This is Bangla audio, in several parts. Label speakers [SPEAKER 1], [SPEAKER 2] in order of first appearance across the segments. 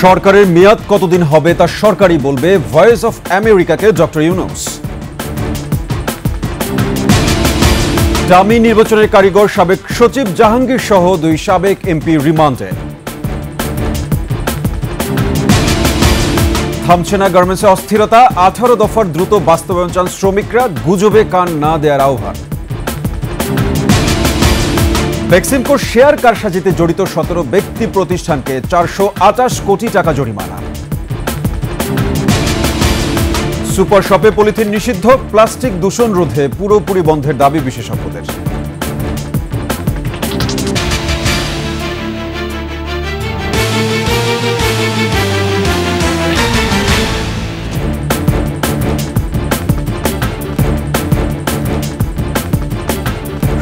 [SPEAKER 1] সরকারের মেয়াদ কতদিন হবে তা সরকারই বলবে, ভয়েস অফ আমেরিকাকে ডক্টর ইউনূস। ডামি নির্বাচনের কারিগর সাবেক সচিব জাহাঙ্গীর সহ 2 সাবেক এমপি রিমান্ডে। থামছে না গার্মেন্টসে অস্থিরতা, 18 দফার দ্রুত বাস্তবায়ন চান শ্রমিকরা, গুজবে কান না দেওয়ার আহ্বান। বেক্সিমকো শেয়ার কারসাজিতে জড়িত 17 ব্যক্তি প্রতিষ্ঠানকে 428 কোটি টাকা জরিমানা। সুপার শপে পলিথিন নিষিদ্ধ, প্লাস্টিক দূষণ রোধে পুরোপুরি বন্ধের দাবি বিশেষজ্ঞদের।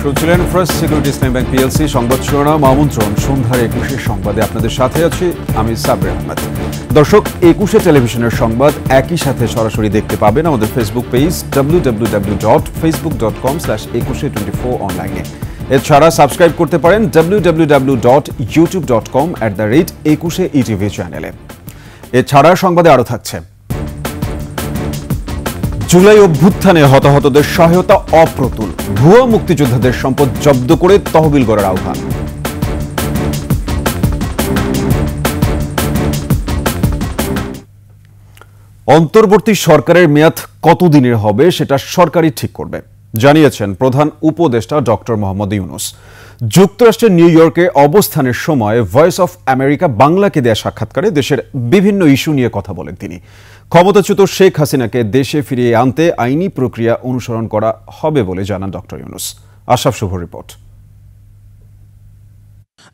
[SPEAKER 1] শুনছিলেন ফার্স্ট সিকিউরিটি ইসলামী ব্যাংক পিএলসি সংবাদ শিরোনাম আমন্ত্রণ সন্ধ্যার 21 সংবাদে আপনাদের সাথে আছি আমি সাবরে আহমেদ। দর্শক, 21 টেলিভিশনের সংবাদ একই সাথে সরাসরি দেখতে পাবেন আমাদের ফেসবুক পেজ www.facebook.com/2124 অনলাইনে। এছাড়া সাবস্ক্রাইব করতে পারেন www.youtube.com/21ETV চ্যানেলে। এছাড়া সংবাদে আরও থাকছে, জুলাই অভ্যুত্থানে হতাহতদের সহায়তা অপ্রতুল, ভুয়া মুক্তিযোদ্ধাদের সম্পদ জব্দ করে তহবিল গড়ার আহ্বান। অন্তর্বর্তী সরকারের মেয়াদ কতদিনের হবে সেটা সরকারই ঠিক করবে, জানিয়েছেন প্রধান উপদেষ্টা ডক্টর মোহাম্মদ ইউনূস। যুক্তরাষ্ট্রের নিউ ইয়র্কে অবস্থানের সময় ভয়েস অফ আমেরিকা বাংলাকে দেয়া সাক্ষাৎকারে দেশের বিভিন্ন ইস্যু নিয়ে কথা বলেন তিনি। ক্ষমতাচ্যুত শেখ হাসিনাকে দেশে ফিরিয়ে আনতে আইনি প্রক্রিয়া অনুসরণ করা হবে বলে জানান ডক্টর ইউনূস। আশরাফ শুভ রিপোর্ট।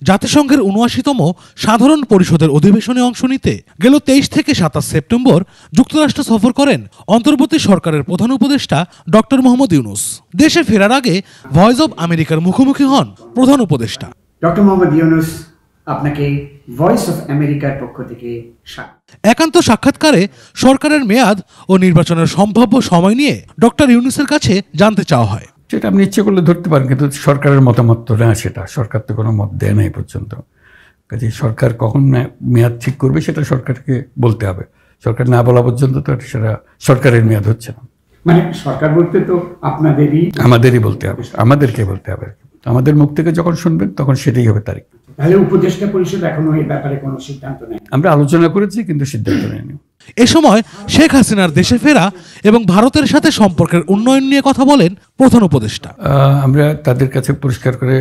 [SPEAKER 2] জাতিসংঘের ৭৯তম সাধারণ পরিষদের অধিবেশনে অংশ নিতে গেল ২৩ থেকে ২৭ সেপ্টেম্বর যুক্তরাষ্ট্র সফর করেন অন্তর্বর্তী সরকারের প্রধান উপদেষ্টা ডক্টর মোহাম্মদ ইউনূস। দেশে ফেরার আগে ভয়েস অব আমেরিকার মুখোমুখি হন প্রধান উপদেষ্টা।
[SPEAKER 3] ডক্টর মোহাম্মদ ইউনূস, আপনাকে ভয়েস অফ আমেরিকার পক্ষ থেকে
[SPEAKER 2] একান্ত সাক্ষাৎকারে সরকারের মেয়াদ ও নির্বাচনের সম্ভাব্য সময় নিয়ে ডক্টর ইউনূসের কাছে জানতে চাওয়া হয়।
[SPEAKER 4] সেটা আপনি ইচ্ছে করলে ধরতে পারেন, কিন্তু সরকারের মতামত তো না, সেটা সরকার তো কোনো মত দেয় না এই পর্যন্ত। কাজে সরকার কখন মেয়াদ ঠিক করবে সেটা সরকারকে বলতে হবে। সরকার না বলা পর্যন্ত তো সেটা সরকারের মেয়াদ হচ্ছে না।
[SPEAKER 3] মানে সরকার বলতে তো
[SPEAKER 4] আমাদেরই বলতে হবে, আমাদেরকে বলতে হবে। আমাদের মুখ থেকে যখন শুনবেন তখন সেটাই হবে তারিখ।
[SPEAKER 3] তাহলে উপদেষ্টা পরিষদ এখনো এই ব্যাপারে কোনো সিদ্ধান্ত নেই?
[SPEAKER 4] আমরা আলোচনা করেছি কিন্তু সিদ্ধান্ত নেয়নি।
[SPEAKER 2] এ সময় শেখ হাসিনার দেশে ফেরা এবং ভারতের সাথে সম্পর্কের উন্নয়ন নিয়ে কথা বলেন প্রধান উপদেষ্টা।
[SPEAKER 4] আমরা তাদের কাছে পরিষ্কার করে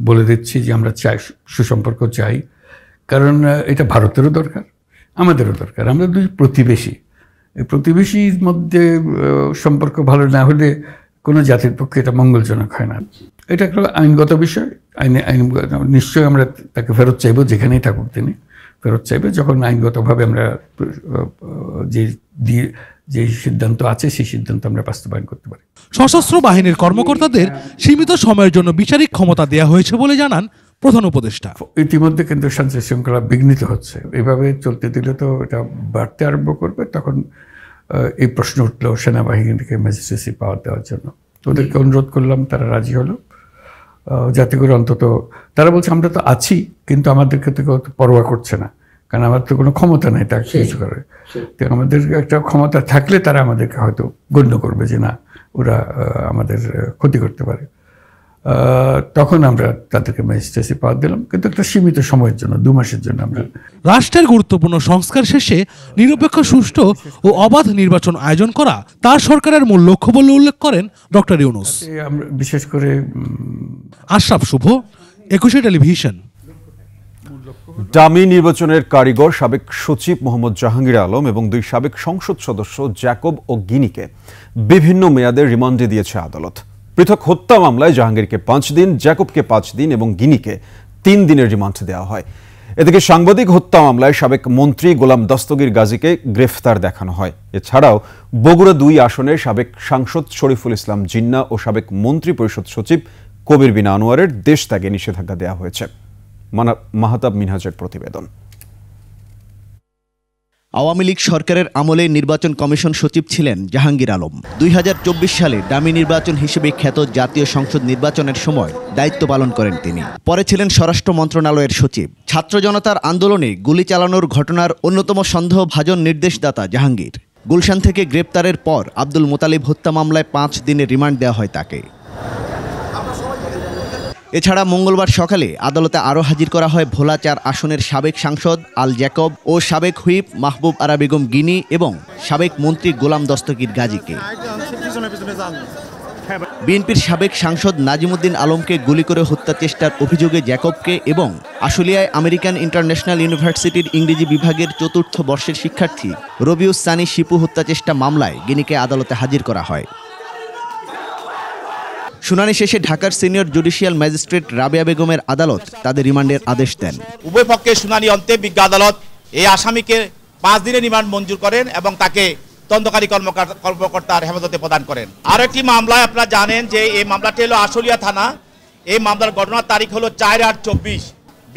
[SPEAKER 4] বলে দিচ্ছি যে আমরা চাই, সুসম্পর্ক চাই, কারণ এটা ভারতেরও দরকার, আমাদেরও দরকার। আমরা দুই প্রতিবেশী, এই প্রতিবেশীর মধ্যে সম্পর্ক ভালো না হলে কোনো জাতির পক্ষে এটা মঙ্গলজনক হয় না। এটা একটা আইনগত বিষয়, আইন নিশ্চয়ই আমরা তাকে ফেরত চাইব, যেখানেই থাকুক তিনি ফেরত চাইবে, যখন আইনগতভাবে আমরা যে সিদ্ধান্ত আছে সেই সিদ্ধান্ত আমরা বাস্তবায়ন করতে পারি।
[SPEAKER 2] সশস্ত্র বাহিনীর কর্মকর্তাদের সীমিত সময়ের জন্য বিচারিক ক্ষমতা দেওয়া হয়েছে বলে জানান প্রধান উপদেষ্টা।
[SPEAKER 4] ইতিমধ্যে কিন্তু শান্তি শৃঙ্খলা বিঘ্নিত হচ্ছে, এভাবে চলতে দিলে তো এটা বাড়তে আরম্ভ করবে। তখন এই প্রশ্ন উঠলো সেনাবাহিনীকে ম্যাজিস্ট্রেসি পাওয়ার দেওয়ার জন্য। ওদেরকে অনুরোধ করলাম, তারা রাজি হলো, যাতে করে অন্তত তারা বলছে আমরা তো আছি, কিন্তু আমাদেরকে তো কেউ পরোয়া করছে না, কারণ আমার তো কোনো ক্ষমতা নেই তাকে কিছু করে। তো আমাদের একটা ক্ষমতা থাকলে তারা আমাদেরকে হয়তো গণ্য করবে যে না, ওরা আমাদের ক্ষতি করতে পারে। তখন আমরা তাদেরকে ম্যাজিস্ট্রেসি পাওয়ার দিলাম, কিন্তু একটা সীমিত সময়ের জন্য, 2 মাসের জন্য। আমরা
[SPEAKER 2] রাষ্ট্রের গুরুত্বপূর্ণ সংস্কার শেষে নিরপেক্ষ, সুষ্ঠু ও অবাধ নির্বাচন আয়োজন করা তার সরকারের মূল লক্ষ্য বলে উল্লেখ করেন ডক্টর ইউনূস।
[SPEAKER 4] আমরা বিশেষ করে
[SPEAKER 2] আশরাফ শুভ, 21 টেলিভিশন।
[SPEAKER 1] ডামি নির্বাচনের কারিগর সাবেক সচিব মোহাম্মদ জাহাঙ্গীর আলম এবং 2 সাবেক সংসদ সদস্য জ্যাকব ও গিনিকে বিভিন্ন মেয়াদে রিমান্ডে দিয়েছে আদালত। পৃথক হত্যা মামলায় জাহাঙ্গীরকে 5 দিন, জ্যাকবকে 5 দিন এবং গিনিকে 3 দিনের রিমান্ড দেওয়া হয়। এদিকে সাংবাদিক হত্যা মামলায় সাবেক মন্ত্রী গোলাম দস্তগীর গাজীকে গ্রেফতার দেখানো হয়। এছাড়াও বগুড়া 2 আসনের সাবেক সাংসদ শরীফুল ইসলাম জিন্না ও সাবেক মন্ত্রী পরিষদ সচিব কবির বিন আনোয়ারের দেশ ত্যাগে নিষেধাজ্ঞা দেওয়া হয়েছে। মাহতাব মিনহাজের প্রতিবেদন।
[SPEAKER 5] আওয়ামী লীগ সরকারের আমলে নির্বাচন কমিশন সচিব ছিলেন জাহাঙ্গীর আলম। 2024 সালে ডামি নির্বাচন হিসেবে খ্যাত জাতীয় সংসদ নির্বাচনের সময় দায়িত্ব পালন করেন তিনি। পরে ছিলেন স্বরাষ্ট্র মন্ত্রণালয়ের সচিব। ছাত্র জনতার আন্দোলনে গুলি চালানোর ঘটনার অন্যতম সন্দেহভাজন নির্দেশদাতা জাহাঙ্গীর। গুলশান থেকে গ্রেপ্তারের পর আব্দুল মোতালিব হত্যা মামলায় 5 দিনের রিমান্ড দেওয়া হয় তাকে। এছাড়া মঙ্গলবার সকালে আদালতে আরও হাজির করা হয় ভোলা 4 আসনের সাবেক সাংসদ আল জ্যাকব ও সাবেক হুইপ মাহবুব আরা বেগম গিনি এবং সাবেক মন্ত্রী গোলাম দস্তগীর গাজীকে। বিএনপির সাবেক সাংসদ নাজিমুদ্দিন আলমকে গুলি করে হত্যা চেষ্টার অভিযোগে জ্যাকবকে এবং আশুলিয়ায় আমেরিকান ইন্টারন্যাশনাল ইউনিভার্সিটির ইংরেজি বিভাগের 4র্থ বর্ষের শিক্ষার্থী রবিউস সানি শিপু হত্যা চেষ্টা মামলায় গিনিকে আদালতে হাজির করা হয়। শুনানি শেষে ঢাকার সিনিয়র জুডিশিয়াল ম্যাজিস্ট্রেট রাবেয়া বেগমের আদালত তাদের রিমান্ডের আদেশ দেন।
[SPEAKER 6] উভয় পক্ষের শুনানি অন্তে বিজ্ঞ আদালত এই আসামিকে 5 দিনের রিমান্ড মঞ্জুর করেন এবং তাকে তদন্তকারী কর্মকর্তার হেফাজতে প্রদান করেন। আর একটি মামলায় আপনারা জানেন যে এই মামলাটি হলো আশুলিয়া থানা। এই মামলার ঘটনার তারিখ হলো 4/8/24।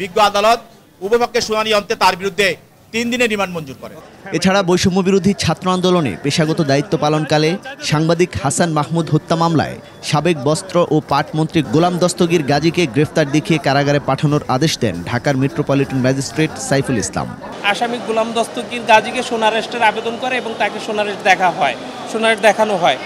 [SPEAKER 6] বিজ্ঞ আদালত উভয় পক্ষের শুনানি অন্তে তার বিরুদ্ধে 3 দিনের রিমান্ড মঞ্জুর করেন।
[SPEAKER 5] এছাড়া বৈষম্য বিরোধী ছাত্র আন্দোলনে পেশাগত দায়িত্ব পালনকালে সাংবাদিক হাসান মাহমুদ হত্যা মামলায় সাবেক বস্ত্র ও পাট মন্ত্রী গোলাম দস্তগীর গাজীকে গ্রেফতার দেখিয়ে কারাগারে পাঠানোর আদেশ দেন ঢাকার মেট্রোপলিটন ম্যাজিস্ট্রেট সাইফুল ইসলাম।
[SPEAKER 7] আসামি গোলাম দস্তগীর গাজীকে সোনারেস্টের আবেদন করে এবং তাকে সোনারেস্ট দেখানো হয়।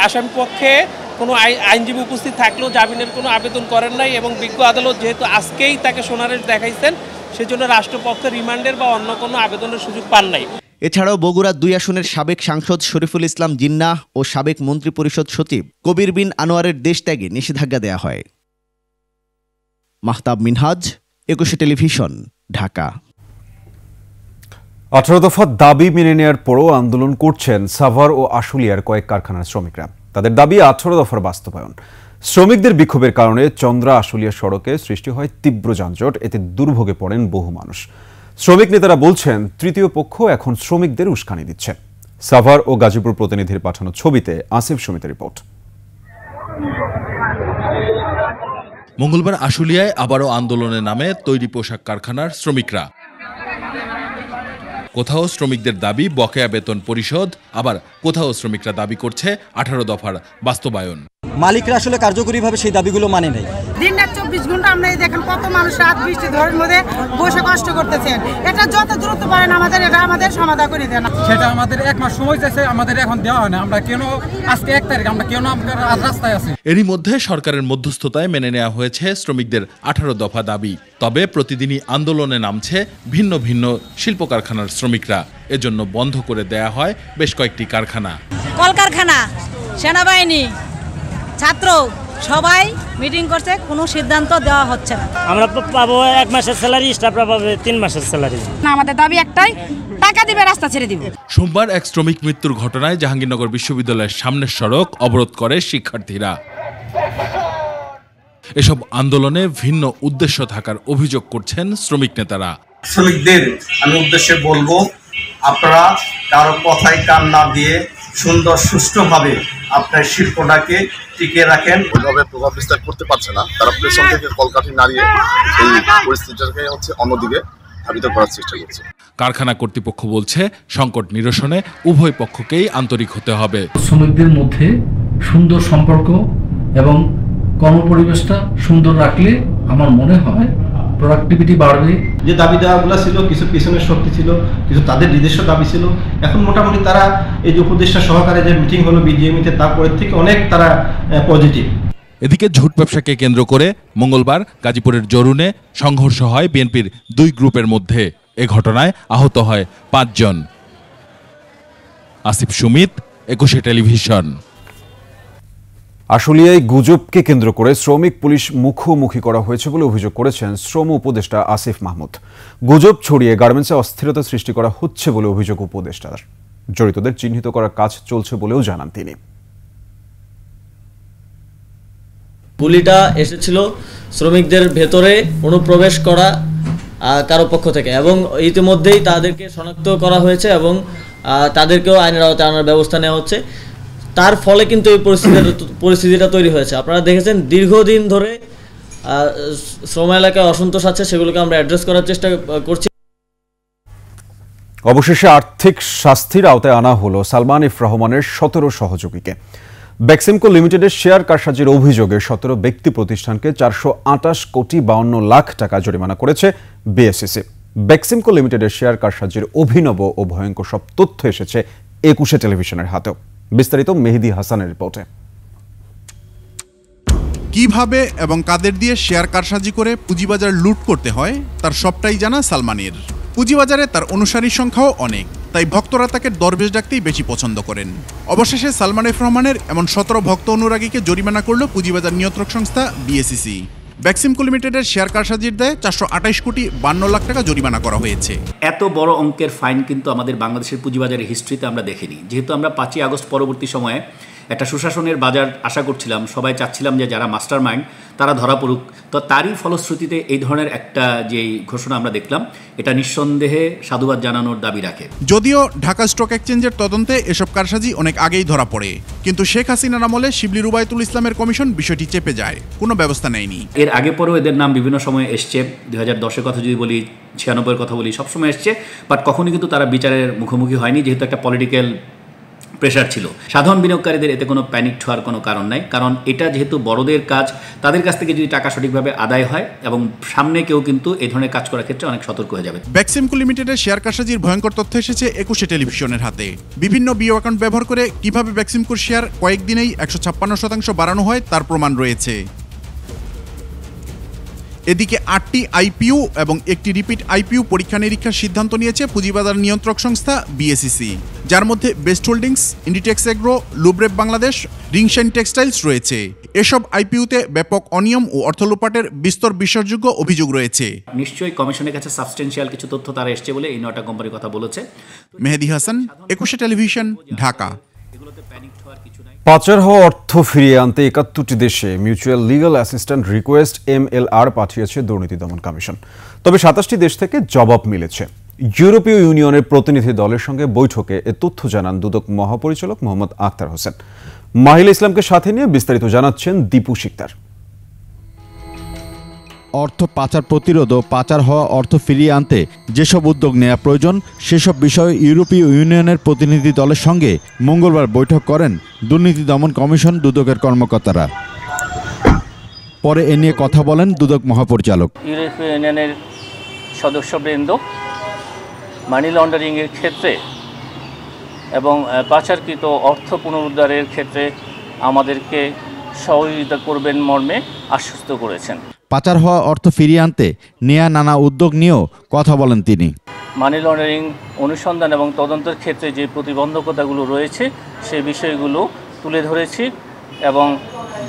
[SPEAKER 7] আসামি পক্ষে কোনো আইনজীবী উপস্থিত থাকলেও জামিনের কোনো আবেদন করেন নাই এবং বিজ্ঞ আদালত যেহেতু আজকেই তাকে সোনারেস্ট দেখাইছেন সেজন্য রাষ্ট্রপক্ষ রিমান্ডের বা অন্য কোনো আবেদনের সুযোগ পান নাই।
[SPEAKER 5] এছাড়াও বগুড়া 2 আসনের সাবেক সাংসদ শরীফুল ইসলাম জিন্নাহ ও সাবেক মন্ত্রী পরিষদ সচিব কবির বিন আনোয়ারের দেশ ত্যাগে নিষেধাজ্ঞা দেয়া হয়। মাহতাব মিনহাজ, 21 টেলিভিশন, ঢাকা।
[SPEAKER 1] 18 দফা দাবি মেনে নেওয়ার পরও আন্দোলন করছেন সাভার ও আশুলিয়ার কয়েক কারখানার শ্রমিকরা। তাদের দাবি 18 দফার বাস্তবায়ন। শ্রমিকদের বিক্ষোভের কারণে চন্দ্রা আশুলিয়া সড়কে সৃষ্টি হয় তীব্র যানজট। এতে দুর্ভোগে পড়েন বহু মানুষ। শ্রমিক নেতারা বলছেন তৃতীয় পক্ষ এখন শ্রমিকদের উস্কানি দিচ্ছে। সাভার ও গাজীপুর প্রতিনিধির পাঠানো ছবিতে আসিফ সুমিতের রিপোর্ট।
[SPEAKER 2] মঙ্গলবার আশুলিয়ায় আবারও আন্দোলনের নামে তৈরি পোশাক কারখানার শ্রমিকরা। কোথাও শ্রমিকদের দাবি বকেয়া বেতন পরিশোধ, আবার কোথাও শ্রমিকরা দাবি করছে 18 দফার বাস্তবায়ন।
[SPEAKER 8] মালিকরা আসলে কার্যকরীভাবে সেই দাবিগুলো মানে নেই।
[SPEAKER 9] দিনরাত 24 ঘন্টা আমরা দেখেন কত মানুষ রাত বৃষ্টি ধরের মধ্যে বসে কষ্ট করতেছেন। এটা যত দ্রুত পারেন আমাদের সমাধান করে দেন।
[SPEAKER 10] সেটা আমাদের 1 মাস সময় চাইছে, আমাদের এখন দেওয়া হয় না। আমরা কেন আজকে 1 তারিখ আমরা কেন আজ রাস্তায় আছি?
[SPEAKER 2] এরই মধ্যে সরকারের মধ্যস্থতায় মেনে নেওয়া হয়েছে শ্রমিকদের 18 দফা দাবি। তবে প্রতিদিনই আন্দোলনে নামছে ভিন্ন ভিন্ন শিল্প কারখানার শ্রমিকরা। এজন্য বন্ধ করে দেয়া হয় বেশ কয়েকটি কারখানা।
[SPEAKER 11] কলকারখানা, সেনাবাহিনী, ছাত্র সবাই মিটিং করছে, কোনো সিদ্ধান্ত দেওয়া হচ্ছে না।
[SPEAKER 12] আমরা পাবো 1 মাসের স্যালারি, স্টাফরা পাবে 3 মাসের স্যালারি।
[SPEAKER 11] না, আমাদের দাবি একটাই, টাকা দিবে, রাস্তা ছেড়ে দিবে।
[SPEAKER 2] সোমবার এক শ্রমিক মৃত্যুর ঘটনায় জাহাঙ্গীরনগর বিশ্ববিদ্যালয়ের সামনের সড়ক অবরোধ করে শিক্ষার্থীরা। এসব আন্দোলনে ভিন্ন উদ্দেশ্য থাকার অভিযোগ করছেন শ্রমিক নেতারা।
[SPEAKER 13] শ্রমিকদের আমি উদ্দেশ্যে বলবো, আপনারা কারো কথায় কান না দিয়ে সুন্দর সুষ্ঠুভাবে আপনার শিল্পটাকে টিকিয়ে রাখেন।
[SPEAKER 14] ওইভাবে প্রভাব বিস্তার করতে পারছে না, তারা প্রেশন থেকে কলকাঠি নাড়িয়ে এই পরিস্থিতিটাকে অন্যদিকে ধাবিত করার চেষ্টা করছে।
[SPEAKER 2] কারখানা কর্তৃপক্ষ বলছে সংকট নিরসনে উভয় পক্ষকেই আন্তরিক হতে হবে।
[SPEAKER 15] শ্রমিকদের মধ্যে সুন্দর সম্পর্ক এবং কর্মপরিবেশটা সুন্দর রাখলে আমার মনে হয় প্রোডাক্টিভিটি বাড়বে।
[SPEAKER 16] যে দাবি দেওয়াগুলো ছিল, কিছু পিছনের শক্তি ছিল, কিছু তাদের নিজস্ব দাবি ছিল। এখন মোটামুটি তারা এই যে উপদেষ্টা সহকারে যে মিটিং হলো বিজিএমইতে, তারপরের থেকে অনেক তারা পজিটিভ।
[SPEAKER 2] এদিকে ঝুট ব্যবসাকে কেন্দ্র করে মঙ্গলবার গাজীপুরের জরুনে সংঘর্ষ হয় বিএনপির 2 গ্রুপের মধ্যে। এ ঘটনায় আহত হয় 5 জন। আসিফ সুমিত, 21 টেলিভিশন।
[SPEAKER 1] আশুলিয়ায় গুজবকে কেন্দ্র করে শ্রমিক পুলিশ মুখোমুখি করা হয়েছে বলে অভিযোগ করেছেন শ্রম উপদেষ্টা আসিফ মাহমুদ। গুজব ছড়িয়ে গার্মেন্টসে অস্থিরতা সৃষ্টি করা হচ্ছে বলে অভিযোগ উপদেষ্টার। জড়িতদের চিহ্নিত করার কাজ চলছে বলেও জানান তিনি।
[SPEAKER 17] গুলিটা এসেছিল শ্রমিকদের ভেতরে অনুপ্রবেশ করা কারো পক্ষ থেকে এবং ইতিমধ্যেই তাদেরকে শনাক্ত করা হয়েছে এবং তাদেরকেও আইনের আওতায় আনার ব্যবস্থা নেওয়া হচ্ছে। তার ফলে কিন্তু এই পরিস্থিতিটা তৈরি হয়েছে। আপনারা দেখেছেন দীর্ঘদিন ধরে শ্রম এলাকায় অসন্তোষ আছে, সেগুলোকে আমরা অ্যাড্রেস করার চেষ্টা করছি।
[SPEAKER 1] অবশেষে আর্থিক শাস্তির আওতায় আনা হলো সালমান এফ রহমানের 17 সহযোগীকে। বেক্সিমকো লিমিটেডের শেয়ার কারসাজির অভিযোগে 17 ব্যক্তি প্রতিষ্ঠানকে 428 কোটি 52 লাখ টাকা জরিমানা করেছে বিএসইসি। বেক্সিমকো লিমিটেডের শেয়ার কারসাজির অভিনব ও ভয়ঙ্কর সব তথ্য এসেছে 21 টেলিভিশনের হাতেও। বিস্তারিত মেহেদী হাসানের রিপোর্টে।
[SPEAKER 18] কিভাবে এবং কাদের দিয়ে শেয়ার কারসাজি করে পুঁজিবাজার লুট করতে হয় তার সবটাই জানা সালমানের। পুঁজিবাজারে তার অনুসারীর সংখ্যাও অনেক, তাই ভক্তরা তাকে দরবেশ ডাকতেই বেশি পছন্দ করেন। অবশেষে সালমান এফ রহমানের এমন 17 ভক্ত অনুরাগীকে জরিমানা করল পুঁজিবাজার নিয়ন্ত্রক সংস্থা বিএসইসি। বেক্সিমকো লিমিটেডের শেয়ার কারসাজির দায়ে 428 কোটি 52 লাখ টাকা জরিমানা করা হয়েছে।
[SPEAKER 19] এত বড় অঙ্কের ফাইন কিন্তু আমাদের বাংলাদেশের পুঁজিবাজারের হিস্ট্রিতে আমরা দেখিনি। যেহেতু আমরা 5ই আগস্ট পরবর্তী সময়ে একটা সুশাসনের বাজার আশা করছিলাম, সবাই চাচ্ছিলাম যে যারা মাস্টার মাইন্ড তারা ধরা পড়ুক, তো তারই ফলশ্রুতিতে এই ধরনের একটা যেই ঘোষণা আমরা দেখলাম, এটা নিঃসন্দেহে সাধুবাদ জানানোর দাবি রাখে।
[SPEAKER 18] যদিও ঢাকা স্টক এক্সচেঞ্জের তদন্তে এসব কারসাজি অনেক আগেই ধরা পড়ে, কিন্তু শেখ হাসিনার আমলে শিবলি রুবায়তুল ইসলামের কমিশন বিষয়টি চেপে যায়, কোনো ব্যবস্থা নেয়নি।
[SPEAKER 19] এর আগে পরেও এদের নাম বিভিন্ন সময় এসছে, 2010-এর কথা যদি বলি, 96-এর কথা বলি, সবসময় এসছে, বাট কখনই কিন্তু তারা বিচারের মুখোমুখি হয়নি, যেহেতু একটা পলিটিক্যাল প্রেশার ছিল। সাধারণ বিনিয়োগকারীদের এতে কোনো প্যানিক হওয়ার কোনো কারণ নাই, কারণ এটা যেহেতু বড়দের কাজ, তাদের কাছ থেকে যদি টাকা সঠিকভাবে আদায় হয় এবং সামনে কেউ কিন্তু এই ধরনের কাজ করার ক্ষেত্রে অনেক সতর্ক হয়ে যাবে।
[SPEAKER 18] বেক্সিমকো লিমিটেডের শেয়ার কারসাজির ভয়ঙ্কর তথ্য এসেছে 21 টেলিভিশনের হাতে। বিভিন্ন বিও অ্যাকাউন্ট ব্যবহার করে কিভাবে বেক্সিমকোর শেয়ার কয়েকদিনেই 156% বাড়ানো হয় তার প্রমাণ রয়েছে। এদিকে 8টি আইপিও এবং একটি রিপিট আইপিও পরীক্ষা নিরীক্ষার সিদ্ধান্ত নিয়েছে পুঁজিবাজার নিয়ন্ত্রক সংস্থা বিএসইসি, যার মধ্যে বেস্ট হোল্ডিংস, ইন্ডিটেক্স এগ্রো, লুব্রেভ বাংলাদেশ, রিংশাইন টেক্সটাইলস রয়েছে। এসব আইপিওতে ব্যাপক অনিয়ম ও অর্থলোপাটের বিস্তর বিশ্বাসযোগ্য অভিযোগ রয়েছে।
[SPEAKER 19] নিশ্চয়ই কমিশনের কাছে সাবস্টেন্সিয়াল কিছু তথ্য তারা এসছে বলে এই 9টা কোম্পানির কথা বলেছে।
[SPEAKER 18] মেহেদী হাসান, 21 টেলিভিশন, ঢাকা।
[SPEAKER 1] পাচার হওয়া অর্থ ফিরিয়ে আনতে 71টি দেশে mutual legal assistant request MLR পাঠিয়েছে দুর্নীতি দমন কমিশন। তবে 27টি দেশ থেকে জবাব মিলেছে। ইউরোপীয় ইউনিয়নের প্রতিনিধি দলের সঙ্গে বৈঠকে এ তথ্য জানান দুদক মহাপরিচালক মোহাম্মদ আখতার হোসেন। মাহিলা ইসলামকে সাথে নিয়ে বিস্তারিত জানাচ্ছেন দীপু শিকদার।
[SPEAKER 20] অর্থ পাচার প্রতিরোধ ও পাচার হওয়া অর্থ ফিরিয়ে আনতে যেসব উদ্যোগ নেওয়া প্রয়োজন সেসব বিষয়ে ইউরোপীয় ইউনিয়নের প্রতিনিধি দলের সঙ্গে মঙ্গলবার বৈঠক করেন দুর্নীতি দমন কমিশন দুদকের কর্মকর্তারা। পরে এ নিয়ে কথা বলেন দুদক মহাপরিচালক।
[SPEAKER 21] ইউরোপীয় ইউনিয়নের সদস্যবৃন্দ মানি লন্ডারিংয়ের ক্ষেত্রে এবং পাচারকৃত অর্থ পুনরুদ্ধারের ক্ষেত্রে আমাদেরকে সহযোগিতা করবেন মর্মে আশ্বস্ত করেছেন।
[SPEAKER 20] পাচার হওয়া অর্থ ফিরিয়ে আনতে নেয়া নানা উদ্যোগ নিয়েও কথা বলেন তিনি।
[SPEAKER 21] মানি লন্ডারিং অনুসন্ধান এবং তদন্তের ক্ষেত্রে যে প্রতিবন্ধকতাগুলো রয়েছে সেই বিষয়গুলো তুলে ধরেছি এবং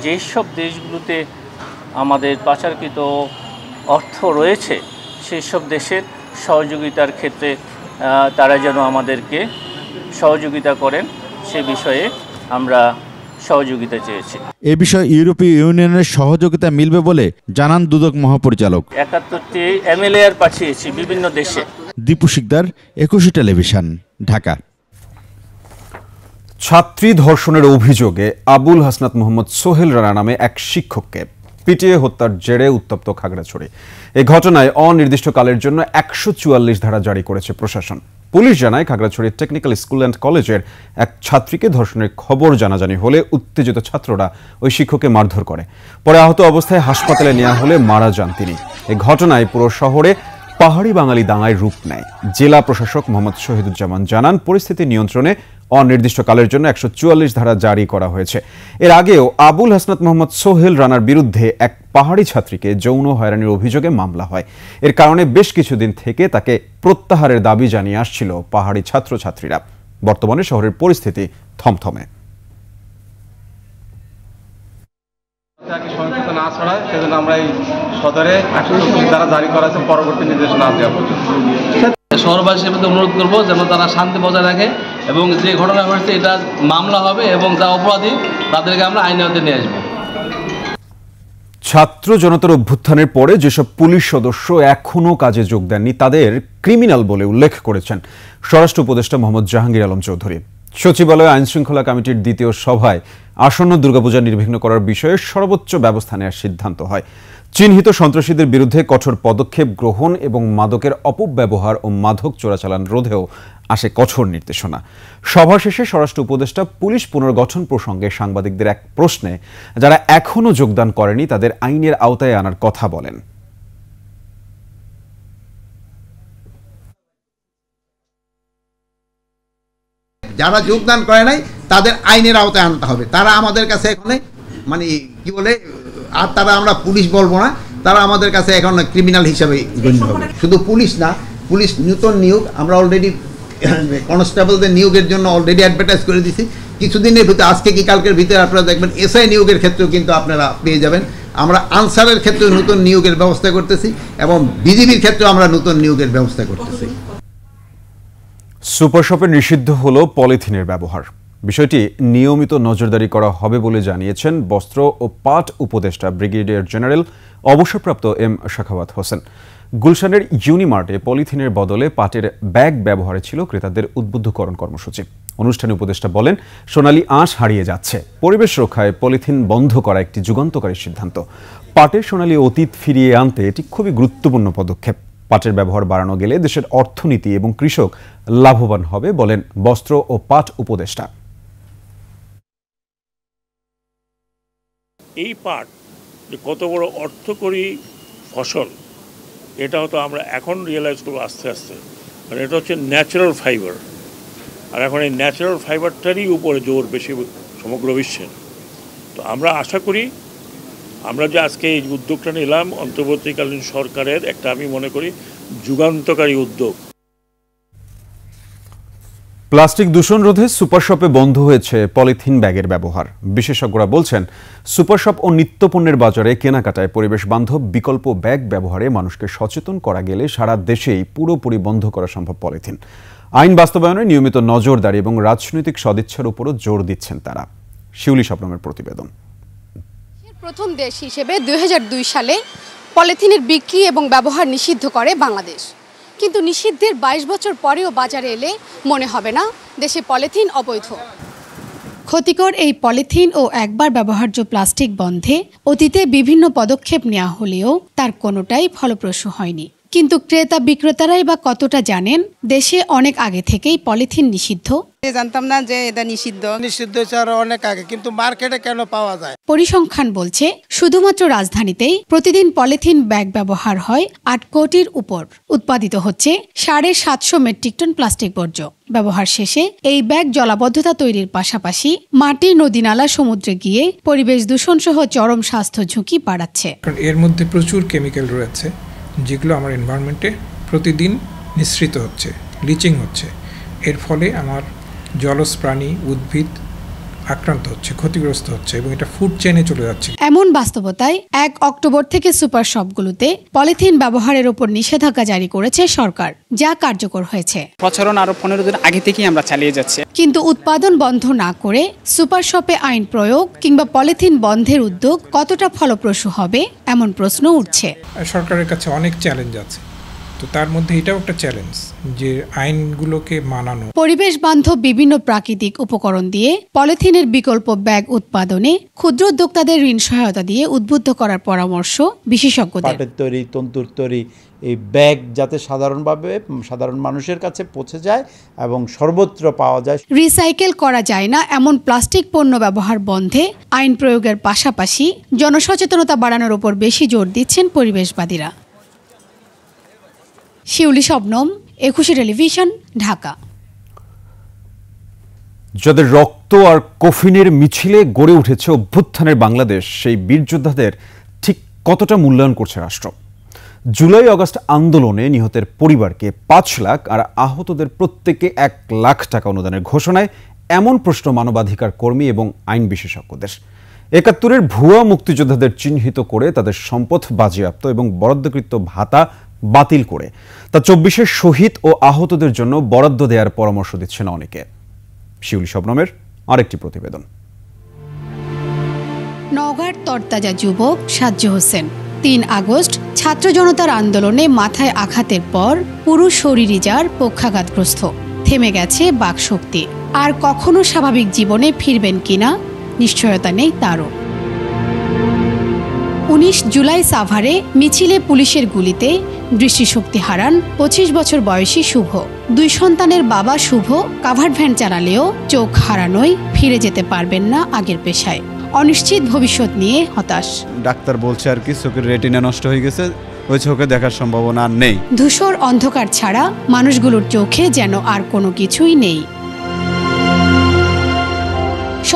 [SPEAKER 21] যেই সব দেশগুলোতে আমাদের পাচারকৃত অর্থ রয়েছে সেই সব দেশের সহযোগিতার ক্ষেত্রে তারা যেন আমাদেরকে সহযোগিতা করেন সে বিষয়ে আমরা সহযোগিতা চেয়েছি।
[SPEAKER 20] এ বিষয়ে ইউরোপীয় ইউনিয়নের সহযোগিতা মিলবে বলে জানান দুদক মহাপরিচালক।
[SPEAKER 21] 71টি MLR পাঠিয়েছি বিভিন্ন দেশে।
[SPEAKER 20] দীপু শিকদার, 21 টেলিভিশন, ঢাকা।
[SPEAKER 1] ছাত্রী ধর্ষণের অভিযোগে আবুল হাসনাত মোহাম্মদ সোহেল রানা নামে এক শিক্ষককে পিটিয়ে হত্যার জেরে উত্তপ্ত খাগড়াছড়ি। এই ঘটনায় অনির্দিষ্টকালের জন্য 144 ধারা জারি করেছে প্রশাসন। পুলিশ জানায় খাগড়াছড়ির টেকনিক্যাল স্কুল অ্যান্ড কলেজের এক ছাত্রীকে ধর্ষণের খবর জানাজানি হলে উত্তেজিত ছাত্ররা ওই শিক্ষককে মারধর করে। পরে আহত অবস্থায় হাসপাতালে নেওয়া হলে মারা যান তিনি। এই ঘটনায় পুরো শহরে পাহাড়ি বাঙালি দাঙ্গায় রূপ নেয়। জেলা প্রশাসক মোহাম্মদ শহীদুজ্জামান জানান, পরিস্থিতি নিয়ন্ত্রণে অনির্দিষ্টকালের জন্য 144 ধারা জারি করা হয়েছে। এর আগেও আবুল হাসনাত মোহাম্মদ সোহেল রানার বিরুদ্ধে এক পাহাড়ি ছাত্রীকে যৌন হয়রানির অভিযোগে মামলা হয়। এর কারণে বেশ কিছুদিন থেকে তাকে প্রত্যাহারের দাবি জানিয়ে আসছিল পাহাড়ি ছাত্রছাত্রীরা। বর্তমানে শহরের পরিস্থিতি থমথমে।
[SPEAKER 22] সংযুক্ত না ছড়ায় সেজন্য আমরা এই সদরে 144 ধারা জারি করা আছে, পরবর্তী নির্দেশনা দেওয়া পর্যন্ত।
[SPEAKER 23] শহরবাসীর মধ্যে অনুরোধ করবো যেন তারা শান্তি বজায় রাখে এবং যে ঘটনা ঘটেছে এটা মামলা হবে এবং যা অপরাধী তাদেরকে আমরা আইনের আওতায় নিয়ে আসবো।
[SPEAKER 1] ছাত্র জনতার অভ্যুত্থানের পরে যেসব পুলিশ সদস্য এখনও কাজে যোগ দেননি তাদের ক্রিমিনাল বলে উল্লেখ করেছেন স্বরাষ্ট্র উপদেষ্টা মোহাম্মদ জাহাঙ্গীর আলম চৌধুরী। সচিবালয় আইন শৃঙ্খলা কমিটির দ্বিতীয় সভায় আসন্ন দুর্গাপূজা নির্বিঘ্ন করার বিষয়ে সর্বোচ্চ ব্যবস্থা নেওয়ার সিদ্ধান্ত হয়। চিহ্নিত সন্ত্রাসীদের বিরুদ্ধে কঠোর পদক্ষেপ গ্রহণ এবং মাদকের অপব্যবহার ও মাদক চোরাচালান রোধেও আসে কঠোর নির্দেশনা। সভা শেষে স্বরাষ্ট্র উপদেষ্টা পুলিশ পুনর্গঠন প্রসঙ্গে সাংবাদিকদের এক প্রশ্নে যারা এখনও যোগদান করেনি তাদের আইনের আওতায় আনার কথা বলেন।
[SPEAKER 3] যারা যোগদান করে নাই তাদের আইনের আওতায় আনতে হবে। তারা আমাদের কাছে এখন মানে কি বলে, আর তারা আমরা পুলিশ বলবো না, তারা আমাদের কাছে এখন ক্রিমিনাল হিসাবে গণ্য হবে। শুধু পুলিশ না, পুলিশ নতুন নিয়োগ আমরা অলরেডি কনস্টেবলদের নিয়োগের জন্য অলরেডি অ্যাডভার্টাইজ করে দিছি। কিছুদিনের ভিতরে, আজকে কি কালকের ভিতরে আপনারা দেখবেন এসআই নিয়োগের ক্ষেত্রেও কিন্তু আপনারা পেয়ে যাবেন। আমরা আনসারের ক্ষেত্রেও নতুন নিয়োগের ব্যবস্থা করতেছি এবং বিজিবির ক্ষেত্রেও আমরা নতুন নিয়োগের ব্যবস্থা করতেছি।
[SPEAKER 1] সুপার শপে নিষিদ্ধ হলো পলিথিনের ব্যবহার। বিষয়টি নিয়মিত নজরদারি করা হবে বলে জানিয়েছেন বস্ত্র ও পাট উপদেষ্টা ব্রিগেডিয়ার জেনারেল অবসরপ্রাপ্ত এম শাখাওয়াত হোসেন। গুলশানের ইউনিমার্টে পলিথিনের বদলে পাটের ব্যাগ ব্যবহারে ছিল ক্রেতাদের উদ্বুদ্ধকরণ কর্মসূচি। অনুষ্ঠানে উপদেষ্টা বলেন, সোনালী আঁশ হারিয়ে যাচ্ছে, পরিবেশ রক্ষায় পলিথিন বন্ধ করা একটি যুগান্তকারী সিদ্ধান্ত। পাটের সোনালী অতীত ফিরিয়ে আনতে এটি খুবই গুরুত্বপূর্ণ পদক্ষেপ। পাটের ব্যবহার বাড়ানো গেলে দেশের অর্থনীতি এবং কৃষক লাভবান হবে বলেন বস্ত্র ও পাট উপদেষ্টা।
[SPEAKER 4] এই পাট যে কত বড় অর্থকরী ফসল, এটা হয়তো আমরা এখন রিয়েলাইজ করবো আস্তে আস্তে। মানে এটা হচ্ছে ন্যাচারাল ফাইবার, আর এখন এই ন্যাচারাল ফাইবারটারই উপরে জোর বেশি সমগ্র বিশ্বের। তো আমরা আশা করি আমরা যে আজকে এই উদ্যোগটা নিলাম অন্তর্বর্তীকালীন সরকারের একটা, আমি মনে করি, যুগান্তকারী উদ্যোগ।
[SPEAKER 1] প্লাস্টিক দূষণ রোধে সুপার শপে বন্ধ হয়েছে পলিথিন ব্যাগের ব্যবহার। বিশেষজ্ঞরা বলছেন, সুপার শপ ও নিত্যপণ্যের বাজারে কেনাকাটায় পরিবেশ বান্ধব বিকল্প ব্যাগ ব্যবহারে মানুষকে সচেতন করা গেলে সারা দেশেই পুরোপুরি বন্ধ করা সম্ভব পলিথিন। আইন বাস্তবায়নে নিয়মিত নজরদারি এবং রাজনৈতিক সদিচ্ছার উপরও জোর দিচ্ছেন তারা। শিউলি শবনমের প্রতিবেদন।
[SPEAKER 6] প্রথম দেশ হিসেবে 2002 সালে পলিথিনের বিক্রি এবং ব্যবহার নিষিদ্ধ করে বাংলাদেশ। কিন্তু নিষিদ্ধের 22 বছর পরেও বাজারে এলে মনে হবে না দেশে পলিথিন অবৈধ। ক্ষতিকর এই পলিথিন ও একবার ব্যবহার্য প্লাস্টিক বন্ধে অতীতে বিভিন্ন পদক্ষেপ নেওয়া হলেও তার কোনোটাই ফলপ্রসূ হয়নি। কিন্তু ক্রেতা বিক্রেতারাই বা কতটা জানেন দেশে অনেক আগে থেকেই পলিথিন নিষিদ্ধ?
[SPEAKER 24] জানতাম না যে এটা নিষিদ্ধ হয়েছে আরো অনেক আগে, কিন্তু মার্কেটে কেন পাওয়া যায়?
[SPEAKER 6] পরিসংখ্যান বলছে শুধুমাত্র রাজধানীতেই প্রতিদিন পলিথিন ব্যাগ ব্যবহার হয় 8 কোটির উপর। উৎপাদিত হচ্ছে 750 মেট্রিক টন প্লাস্টিক বর্জ্য। ব্যবহার শেষে এই ব্যাগ জলাবদ্ধতা তৈরির পাশাপাশি মাটি, নদী, নালা, সমুদ্রে গিয়ে পরিবেশ দূষণ সহ চরম স্বাস্থ্য ঝুঁকি বাড়াচ্ছে।
[SPEAKER 25] এর মধ্যে প্রচুর কেমিক্যাল রয়েছে যেগুলো আমার এনভায়রনমেন্টে প্রতিদিন নিঃসৃত হচ্ছে, লিচিং হচ্ছে। এর ফলে আমার জলজ প্রাণী, উদ্ভিদ আক্রান্ত হচ্ছে, ক্ষতিগ্রস্ত হচ্ছে এবং এটা ফুড চেইনে চলে যাচ্ছে।
[SPEAKER 6] এমন বাস্তবতায় 1 অক্টোবর থেকে সুপার শপগুলোতে পলিথিন ব্যবহারের উপর নিষেধাজ্ঞা জারি করেছে সরকার, যা কার্যকর হয়েছে।
[SPEAKER 26] প্রচলন আরো 15 দিন আগে থেকেই আমরা চালিয়ে যাচ্ছি।
[SPEAKER 6] কিন্তু উৎপাদন বন্ধ না করে সুপার শপে আইন প্রয়োগ কিংবা পলিথিন বন্ধের উদ্যোগ কতটা ফলপ্রসূ হবে এমন প্রশ্ন উঠছে।
[SPEAKER 25] সরকারের কাছে অনেক চ্যালেঞ্জ আছে, তো তার মধ্যে এটাও একটা চ্যালেঞ্জ যে আইনগুলোকে মানানো।
[SPEAKER 6] পরিবেশ বান্ধব বিভিন্ন প্রাকৃতিক উপকরণ দিয়ে পলিথিনের বিকল্প ব্যাগ উৎপাদনে ক্ষুদ্র উদ্যোক্তাদের ঋণ সহায়তা দিয়ে উদ্বুদ্ধ করার পরামর্শ বিশেষজ্ঞদের।
[SPEAKER 27] পাটের তৈরি, তন্তুর তৈরি এই ব্যাগ যাতে সাধারণ মানুষের কাছে পৌঁছে যায় এবং সর্বত্র পাওয়া যায়।
[SPEAKER 6] রিসাইকেল করা যায় না এমন প্লাস্টিক পণ্য ব্যবহার বন্ধে আইন প্রয়োগের পাশাপাশি জনসচেতনতা বাড়ানোর উপর বেশি জোর দিচ্ছেন পরিবেশবাদীরা। শিউলি শবনম, 21 টেলিভিশন, ঢাকা।
[SPEAKER 1] যাদের রক্ত আর কফিনের মিছিলে গড়ে উঠেছে অভ্যুত্থানের বাংলাদেশ, সেই বীর যোদ্ধাদের ঠিক কতটা মূল্যায়ন করছে রাষ্ট্র? জুলাই আগস্ট আন্দোলনে নিহতের পরিবারকে 5 লাখ আর আহতদের প্রত্যেকে 1 লাখ টাকা অনুদানের ঘোষণায় এমন প্রশ্ন মানবাধিকার কর্মী এবং আইন বিশেষজ্ঞদের। 71-এর ভুয়া মুক্তিযোদ্ধাদের চিহ্নিত করে তাদের সম্পদ বাজেয়াপ্ত এবং বরাদ্দকৃত ভাতা বাতিল করে তা 24-এর শহীদ ও আহতদের জন্য বরাদ্দ দেওয়ার পরামর্শ দিচ্ছেন অনেকে। শিউলি শবনমের আরেকটি প্রতিবেদন।
[SPEAKER 6] নওগাঁর তরতাজা যুবক সাজ্জু হোসেন 3 আগস্ট ছাত্র জনতার আন্দোলনে মাথায় আঘাতের পর পুরো শরীরই যার পক্ষাঘাতগ্রস্ত। থেমে গেছে বাকশক্তি। আর কখনো স্বাভাবিক জীবনে ফিরবেন কিনা নিশ্চয়তা নেই তারও। 19 জুলাই সাভারে মিছিলে পুলিশের গুলিতে দৃষ্টিশক্তি হারান 25 বছর বয়সী শুভ। 2 সন্তানের বাবা শুভ কাভার্ড ভ্যান চালালেও চোখ হারানোয় ফিরে যেতে পারবেন না আগের পেশায়। অনিশ্চিত ভবিষ্যৎ নিয়ে হতাশ।
[SPEAKER 5] ডাক্তার বলছে আর কি চোখের রেটিনা নষ্ট হয়ে গেছে, ওই চোখে দেখার সম্ভাবনা আর নেই।
[SPEAKER 6] ধূসর অন্ধকার ছাড়া মানুষগুলোর চোখে যেন আর কোনো কিছুই নেই।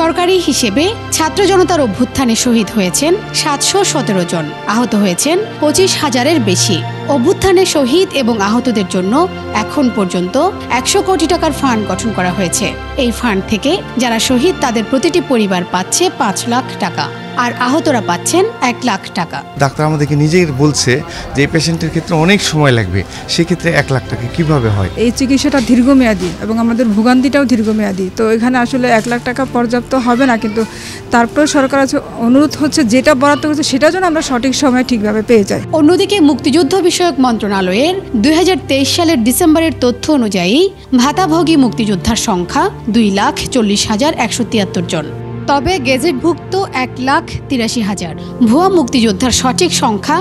[SPEAKER 6] সরকারি হিসেবে ছাত্র জনতার অভ্যুত্থানে শহীদ হয়েছেন 717 জন, আহত হয়েছেন 25,000-এর বেশি। অভ্যুত্থানে শহীদ এবং আহতদের জন্য এখন পর্যন্ত 100 কোটি টাকার ফান্ড গঠন করা হয়েছে। এই ফান্ড থেকে যারা শহীদ তাদের প্রতিটি পরিবার পাচ্ছে 5 লাখ টাকা, আর আহতরা পাচ্ছেন 1 লাখ টাকা।
[SPEAKER 7] ডাক্তার আমাদেরকে নিজেই বলছে যে এই পেশেন্টের ক্ষেত্রে অনেক সময় লাগবে, সেক্ষেত্রে 1 লাখ টাকা কিভাবে হয়?
[SPEAKER 8] এই চিকিৎসাটা দীর্ঘমেয়াদী এবং আমাদের ভোগান্তিটাও দীর্ঘমেয়াদী, তো এখানে আসলে 1 লাখ টাকা পর্যাপ্ত হবে না। কিন্তু তারপর সরকার আছে অনুরোধ হচ্ছে যেটা বরাদ্দ করছে সেটা যেন আমরা সঠিক সময়ে ঠিকভাবে পেয়ে যাই।
[SPEAKER 6] অন্যদিকে মুক্তিযুদ্ধ বিষয়ক মন্ত্রণালয়ের 2023 সালের ডিসেম্বরের তথ্য অনুযায়ী ভাতাভোগী মুক্তিযোদ্ধার সংখ্যা 2,40,173 জন। তবে গেজেটভুক্ত 1,83,000। ভুয়া মুক্তিযোদ্ধার সঠিক সংখ্যা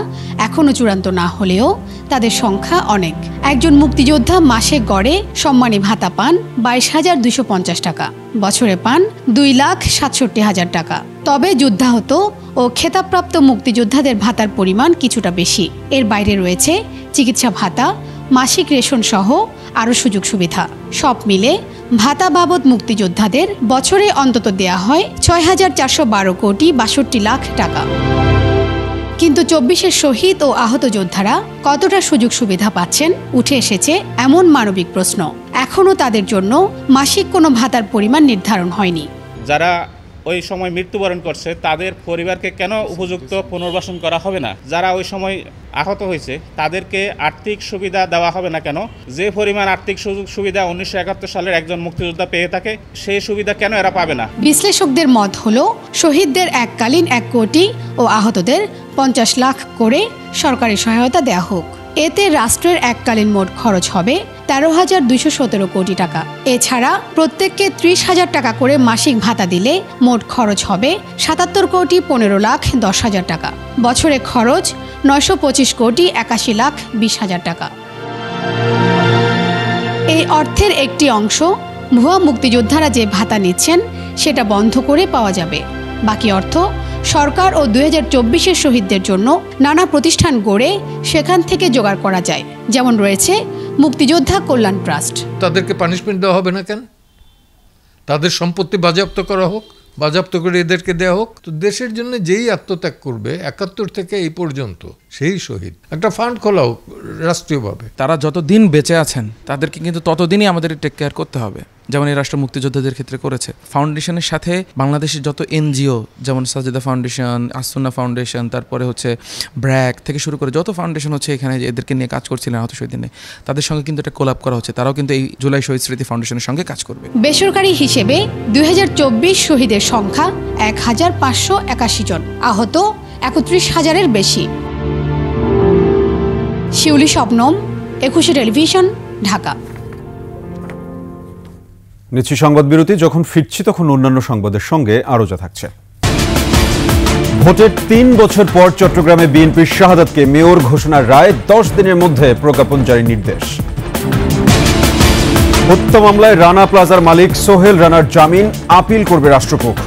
[SPEAKER 6] এখনও চূড়ান্ত না হলেও তাদের সংখ্যা অনেক। একজন মুক্তিযোদ্ধা মাসে গড়ে সম্মানী ভাতা পান 22,250 টাকা, বছরে পান 2,67,000 টাকা। তবে যুদ্ধাহত ও খেতাবপ্রাপ্ত মুক্তিযোদ্ধাদের ভাতার পরিমাণ কিছুটা বেশি। এর বাইরে রয়েছে চিকিৎসা ভাতা, মাসিক রেশন সহ আরও সুযোগ সুবিধা। সব মিলে ভাতা বাবদ মুক্তিযোদ্ধাদের বছরে অন্তত দেয়া হয় 6,412 কোটি 62 লাখ টাকা। কিন্তু 24-এর শহীদ ও আহত যোদ্ধারা কতটা সুযোগ সুবিধা পাচ্ছেন উঠে এসেছে এমন মানবিক প্রশ্ন। এখনও তাদের জন্য মাসিক কোনো ভাতার পরিমাণ নির্ধারণ হয়নি।
[SPEAKER 9] যারা ওই সময় মৃত্যুবরণ করছে তাদের পরিবারকে কেন উপযুক্ত পুনর্বাসন করা হবে না? যারা ওই সময় আহত হয়েছে তাদেরকে আর্থিক সুবিধা দেওয়া হবে না কেন? যে পরিমাণ আর্থিক সুযোগ সুবিধা 1971 সালের একজন মুক্তিযোদ্ধা পেয়ে থাকে, সেই সুবিধা কেন এরা পাবে না?
[SPEAKER 6] বিশ্লেষকদের মত হলো শহীদদের এককালীন 1 কোটি ও আহতদের 50 লাখ করে সরকারি সহায়তা দেয়া হোক। এতে রাষ্ট্রের এককালীন মোট খরচ হবে 13,217 কোটি টাকা। এছাড়া প্রত্যেককে 30,000 টাকা করে মাসিক ভাতা দিলে মোট খরচ হবে 77 কোটি 15 লাখ 10,000 টাকা। বছরে খরচ 925 কোটি 81 লাখ 20,000 টাকা। এই অর্থের একটি অংশ ভুয়া মুক্তিযোদ্ধারা যে ভাতা নিচ্ছেন সেটা বন্ধ করে পাওয়া যাবে। বাকি অর্থ সরকার ও 2024-এর শহীদদের জন্য নানা প্রতিষ্ঠান গড়ে সেখান থেকে জোগাড় করা যায়। যেমন রয়েছে মুক্তিযোদ্ধা কল্যাণ ট্রাস্ট।
[SPEAKER 10] তাদেরকে পানিশমেন্ট দেওয়া হবে না কেন? তাদের সম্পত্তি বাজেয়াপ্ত করা হোক, বাজেয়াপ্ত করে এদেরকে দেওয়া হোক। তো দেশের জন্য যেই আত্মত্যাগ করবে 71 থেকে এই পর্যন্ত সেই শহীদ, একটা ফান্ড খোলা হোক রাষ্ট্রীয়ভাবে।
[SPEAKER 11] তারা যতদিন বেঁচে আছেন তাদেরকে কিন্তু ততদিনই আমাদের টেক কেয়ার করতে হবে, যেমন এই রাষ্ট্র মুক্তিযোদ্ধাদের ক্ষেত্রে করেছে। ফাউন্ডেশনের সাথে বাংলাদেশের যত এনজিও, যেমন সাজেদা ফাউন্ডেশন, আসুন্না ফাউন্ডেশন, তারপরে হচ্ছে ব্র্যাক থেকে শুরু করে যত ফাউন্ডেশন হচ্ছে এখানে এদেরকে নিয়ে কাজ করছিলেন আহত শহীদ নিয়ে, তাদের সঙ্গে কিন্তু একটা কোলাপ করা হচ্ছে। তারাও কিন্তু এই জুলাই শহীদ স্মৃতি ফাউন্ডেশনের সঙ্গে কাজ করবে।
[SPEAKER 6] বেসরকারি হিসেবে 2024 শহীদের সংখ্যা 1,581 জন, আহত 31,000-এর বেশি। শিউলি শবনম, 21 টেলিভিশন, ঢাকা।
[SPEAKER 1] নিচ্ছি সংবাদ বিরতি। যখন ফিরছি তখন অন্যান্য সংবাদের সঙ্গে আরও যা থাকছে। ভোটের 3 বছর পর চট্টগ্রামে বিএনপির শাহাদাতকে মেয়র ঘোষণার রায়, 10 দিনের মধ্যে প্রজ্ঞাপন জারির নির্দেশ। হত্যা মামলায় রানা প্লাজার মালিক সোহেল রানার জামিন আপিল করবে রাষ্ট্রপক্ষ।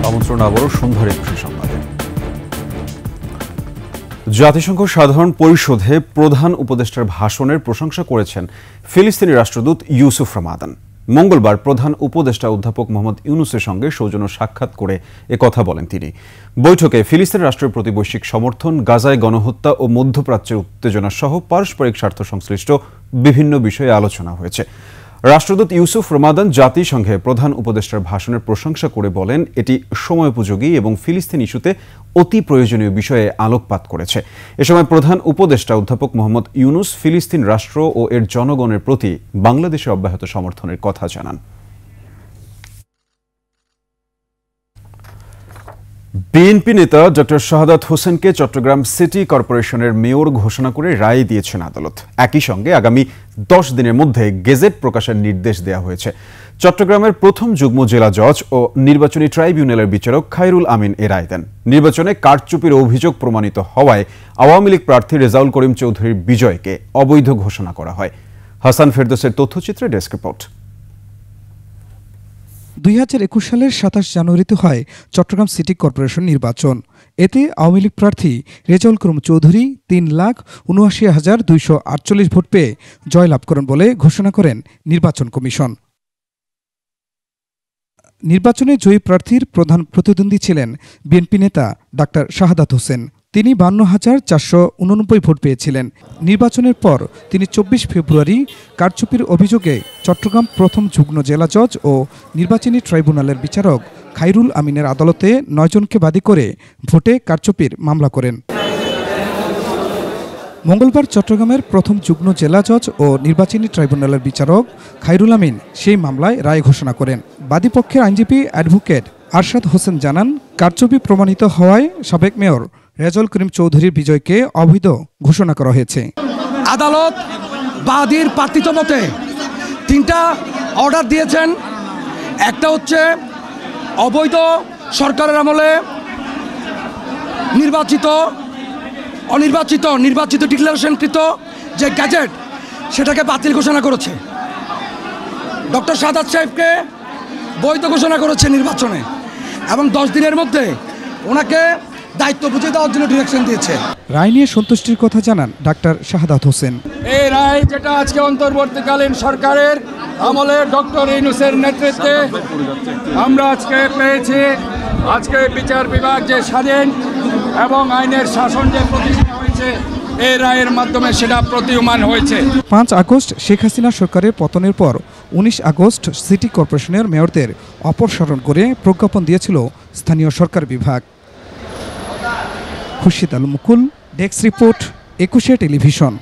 [SPEAKER 1] আমন্ত্রণ আবারও সন্ধ্যার একটি সংবাদে। জাতিসংঘ সাধারণ পরিষদে প্রধান উপদেষ্টার ভাষণের প্রশংসা করেছেন ফিলিস্তিনি রাষ্ট্রদূত ইউসুফ রমাদান। মঙ্গলবার প্রধান উপদেষ্টা অধ্যাপক মোহাম্মদ ইউনুসের সঙ্গে সৌজন্য সাক্ষাৎ করে একথা বলেন তিনি। বৈঠকে ফিলিস্তিন রাষ্ট্রের প্রতি বৈশ্বিক সমর্থন, গাজায় গণহত্যা ও মধ্যপ্রাচ্যের উত্তেজনা সহ পারস্পরিক স্বার্থ সংশ্লিষ্ট বিভিন্ন বিষয়ে আলোচনা হয়েছে। রাষ্ট্রদূত ইউসুফ রমাদান জাতিসংঘে প্রধান উপদেষ্টার ভাষণের প্রশংসা করে বলেন, এটি সময়োপযোগী এবং ফিলিস্তিন ইস্যুতে অতি প্রয়োজনীয় বিষয়ে আলোকপাত করেছে। এ সময় প্রধান উপদেষ্টা অধ্যাপক মোহাম্মদ ইউনুস ফিলিস্তিন রাষ্ট্র ও এর জনগণের প্রতি বাংলাদেশের অব্যাহত সমর্থনের কথা জানান। বিএনপি নেতা ডক্টর শাহাদাত হোসেনকে চট্টগ্রাম সিটি কর্পোরেশনের মেয়র ঘোষণা করে রায় দিয়েছেন আদালত। একই সঙ্গে আগামী 10 দিনের মধ্যে গেজেট প্রকাশের নির্দেশ দেওয়া হয়েছে। চট্টগ্রামের প্রথম যুগ্ম জেলা জজ ও নির্বাচনী ট্রাইব্যুনালের বিচারক খায়রুল আমিন এ রায় দেন। নির্বাচনে কারচুপির অভিযোগ প্রমাণিত হওয়ায় আওয়ামী লীগ প্রার্থী রেজাউল করিম চৌধুরীর বিজয়কে অবৈধ ঘোষণা করা হয়। হাসান ফেরদৌসের তথ্যচিত্রে ডেস্ক রিপোর্ট।
[SPEAKER 2] 2021 সালের 27 জানুয়ারিতে হয় চট্টগ্রাম সিটি কর্পোরেশন নির্বাচন। এতে আওয়ামী লীগ প্রার্থী রেজাউল করিম চৌধুরী 3,79,248 ভোট পেয়ে জয়লাভ করেন বলে ঘোষণা করেন নির্বাচন কমিশন। নির্বাচনে জয়ী প্রার্থীর প্রধান প্রতিদ্বন্দ্বী ছিলেন বিএনপি নেতা ডাক্তার শাহাদাত হোসেন। তিনি 52,489 ভোট পেয়েছিলেন। নির্বাচনের পর তিনি 24 ফেব্রুয়ারি কারচুপির অভিযোগে চট্টগ্রাম প্রথম যুগ্ম জেলা জজ ও নির্বাচনী ট্রাইব্যুনালের বিচারক খায়রুল আমিনের আদালতে 9 জনকে বাদী করে ভোটে কারচুপির মামলা করেন। মঙ্গলবার চট্টগ্রামের প্রথম যুগ্ম জেলা জজ ও নির্বাচনী ট্রাইব্যুনালের বিচারক খায়রুল আমিন সেই মামলায় রায় ঘোষণা করেন। বাদীপক্ষের আইনজীবী অ্যাডভোকেট আরশাদ হোসেন জানান, কারচুপি প্রমাণিত হওয়ায় সাবেক মেয়র রেজাউল করিম চৌধুরীর বিজয়কে অবৈধ ঘোষণা করা হয়েছে।
[SPEAKER 12] আদালত বাদীর প্রার্থিত মতে 3টা অর্ডার দিয়েছেন। একটা হচ্ছে অবৈধ সরকারের আমলে নির্বাচিত ডিক্লারেশনকৃত যে গ্যাজেট সেটাকে বাতিল ঘোষণা করেছে। ডক্টর শাহাদাত সাহেবকে বৈধ ঘোষণা করেছে নির্বাচনে, এবং 10 দিনের মধ্যে ওনাকে দায়িত্ব বুঝে দেওয়ার জন্য ডিরেকশন দিয়েছে।
[SPEAKER 2] রায় নিয়ে সন্তুষ্টির কথা জানান ডাক্তার শাহাদাত হোসেন।
[SPEAKER 12] এই রায় যেটা আজকে অন্তর্বর্তীকালীন সরকারের আমলে ডক্টর ইউনূসের নেতৃত্বে আমরা আজকে পেয়েছি, আজকে বিচার বিভাগ যে স্বাধীন এবং আইনের শাসন যে প্রতিষ্ঠা হয়েছে, এই রায়ের মাধ্যমে সেটা প্রতীয়মান হয়েছে।
[SPEAKER 2] 5 আগস্ট শেখ হাসিনা সরকারের পতনের পর 19 আগস্ট সিটি কর্পোরেশনের মেয়রদের অপসারণ করে প্রজ্ঞাপন দিয়েছিল স্থানীয় সরকার বিভাগ। খুরশিদ আল মুকুল, ডেস্ক রিপোর্ট, 21 টেলিভিশন।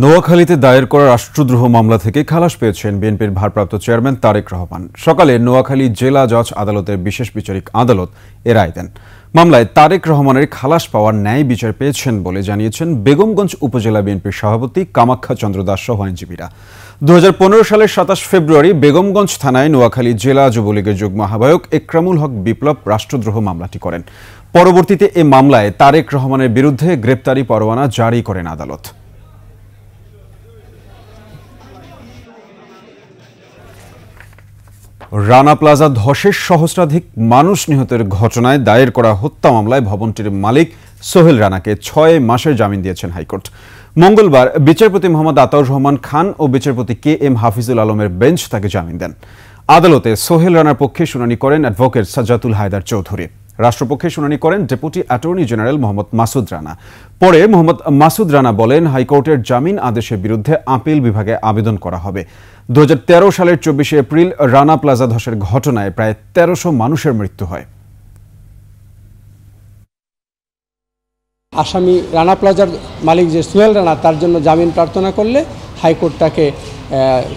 [SPEAKER 1] নোয়াখালীতে দায়ের করা রাষ্ট্রদ্রোহ মামলা থেকে খালাস পেয়েছেন বিএনপির ভারপ্রাপ্ত চেয়ারম্যান তারেক রহমান। সকালে নোয়াখালী জেলা জজ আদালতের বিশেষ বিচারিক আদালত এ রায় দেন। মামলায় তারেক রহমানের খালাস পাওয়ার ন্যায় বিচার পেয়েছেন বলে জানিয়েছেন বেগমগঞ্জ উপজেলা বিএনপির সভাপতি কামাখ্যা চন্দ্র দাস সহ আইনজীবীরা। 2015 সালের 27 ফেব্রুয়ারি বেগমগঞ্জ থানায় নোয়াখালী জেলা যুবলীগের যুগ্ম আহ্বায়ক একরামুল হক বিপ্লব রাষ্ট্রদ্রোহ মামলাটি করেন। পরবর্তীতে এ মামলায় তারেক রহমানের বিরুদ্ধে গ্রেপ্তারি পরোয়ানা জারি করেন আদালত। রানা প্লাজা ধসের সহস্রাধিক মানুষ নিহতের ঘটনায় দায়ের করা হত্যা মামলায় ভবনটির মালিক সোহেল রানাকে 6 মাসের জামিন দিয়েছেন হাইকোর্ট। মঙ্গলবার বিচারপতি মোহাম্মদ আতাউর রহমান খান ও বিচারপতি KM হাফিজুল আলমের বেঞ্চ তাকে জামিন দেন। আদালতে সোহেল রানার পক্ষে শুনানি করেন অ্যাডভোকেট সাজ্জাতুল হায়দার চৌধুরী। রাষ্ট্রপক্ষে শুনানি করেন deputy attorney general Mohammad Masud Rana. পরে মোহাম্মদ মাসুদ রানা বলেন, হাইকোর্টের জামিন আদেশের বিরুদ্ধে আপিল বিভাগে আবেদন করা হবে। 2013 সালের 24 এপ্রিল রানা প্লাজা ধসের ঘটনায় প্রায় 1300 মানুষের মৃত্যু হয়।
[SPEAKER 13] আসামি রানা প্লাজার মালিক যে সোহেল রানা, তার জন্য জামিন প্রার্থনা করলে হাইকোর্ট তাকে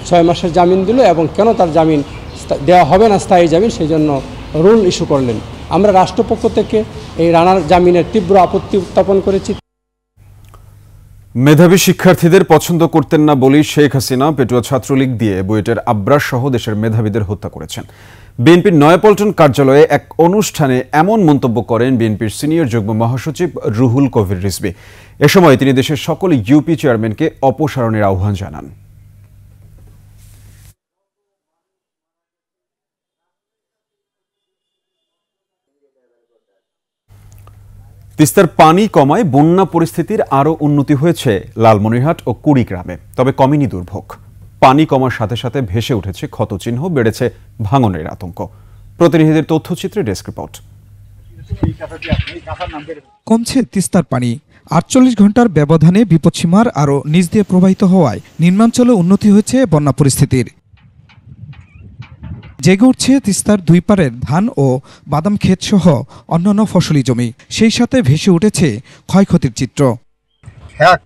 [SPEAKER 13] 6 মাসের জামিন দিল, এবং কেন তার জামিন দেওয়া হবে না স্থায়ী জামিন, সেই জন্য রুল ইস্যু করলেন। আমরা রাষ্ট্রপক্ষ থেকে এই রানার জামিনের তীব্র আপত্তি উত্থাপন করেছি।
[SPEAKER 1] মেধাবী শিক্ষার্থীদের পছন্দ করতেন না বলেই শেখ হাসিনা পেটুয়া ছাত্রলীগ দিয়ে বুয়েটের আব্রাস সহ দেশের মেধাবীদের হত্যা করেছেন। বিএনপির নয়াপল্টন কার্যালয়ে এক অনুষ্ঠানে এমন মন্তব্য করেন বিএনপির সিনিয়র যুগ্ম মহাসচিব রুহুল কবির রিজভী। এ সময় তিনি দেশের সকল ইউপি চেয়ারম্যানকে অপসারণের আহ্বান জানান। তিস্তার পানি কমায় বন্যা পরিস্থিতির আরও উন্নতি হয়েছে লালমনিরহাট ও কুড়িগ্রামে, তবে কমেনি দুর্ভোগ। পানি কমার সাথে সাথে ভেসে উঠেছে ক্ষতচিহ্ন, বেড়েছে ভাঙনের আতঙ্ক। প্রতিনিধিদের তথ্যচিত্রে ডেস্ক রিপোর্ট।
[SPEAKER 2] কমছে তিস্তার পানি। 48 ঘন্টার ব্যবধানে বিপদসীমার আরও নিচ দিয়ে প্রবাহিত হওয়ায় নিম্নাঞ্চলে উন্নতি হয়েছে বন্যা পরিস্থিতির। জেগে উঠছে তিস্তার 2 পারের ধান ও বাদাম ক্ষেত সহ অন্যান্য ফসলি জমি। সেই সাথে ভেসে উঠেছে ক্ষয়ক্ষতির চিত্র।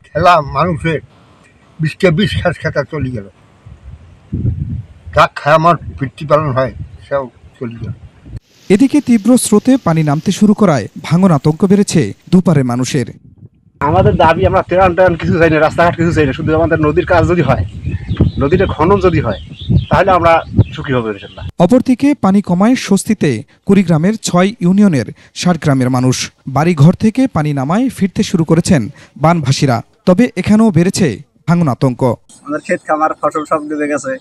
[SPEAKER 14] খেলা মানুষের 20 খাস খেতা চলে গেল, যা খায় আমার বৃত্তি পালন হয় সেও চলে গেল।
[SPEAKER 2] এদিকে তীব্র স্রোতে পানি নামতে শুরু করায় ভাঙন আতঙ্ক বেড়েছে দুপারের মানুষের।
[SPEAKER 15] আমাদের দাবি, আমরা ত্রাণ কিছু চাই না, রাস্তাঘাট কিছু চাই না, শুধু আমাদের নদীর কাজ যদি হয়, নদীতে খনন যদি হয়, তাহলে আমরা সুখী হব ইনশাআল্লাহ।
[SPEAKER 2] অপরদিকে পানি কমায় স্বস্তিতে কুড়িগ্রামের ৬ ইউনিয়নের ৬০ গ্রামের মানুষ। বাড়িঘর থেকে পানি নামায় ফিরতে শুরু করেছেন বানভাসীরা। তবে এখানেও বেড়েছে ভাঙন আতঙ্ক।
[SPEAKER 16] আমাদের ক্ষেত খামার ফসল সব ডুবে গেছে,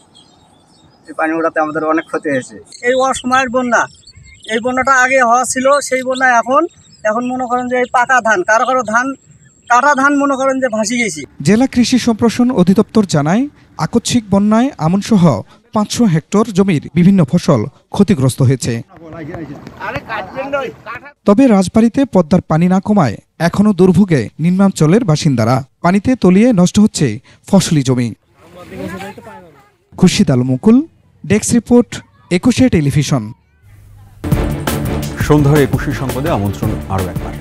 [SPEAKER 16] এই পানি ওঠাতে আমাদের অনেক ক্ষতি হয়েছে। এই অসময়ের বন্যা, এই বন্যাটা আগে হওয়া ছিল, সেই বন্যা এখন মনে করেন যে এই পাকা ধান, কারো ধান কাটা ধান মনে করেন যে ভাসি গেছি।
[SPEAKER 2] জেলা কৃষি সম্প্রসারণ অধিদপ্তর জানায়, আকস্মিক বন্যায় আমনসহ ৫০০ হেক্টর জমির বিভিন্ন ফসল ক্ষতিগ্রস্ত হয়েছে। তবে রাজবাড়ীতে পদ্মার পানি না কমায় এখনও দুর্ভোগে নিম্নাঞ্চলের বাসিন্দারা। পানিতে তলিয়ে নষ্ট হচ্ছে ফসলি জমি। খুরশিদ আল মুকুল, ডেস্ক রিপোর্ট, ২১ টেলিভিশন।
[SPEAKER 1] সন্ধ্যার ২১ সংবাদে আমন্ত্রণ আরও একবার।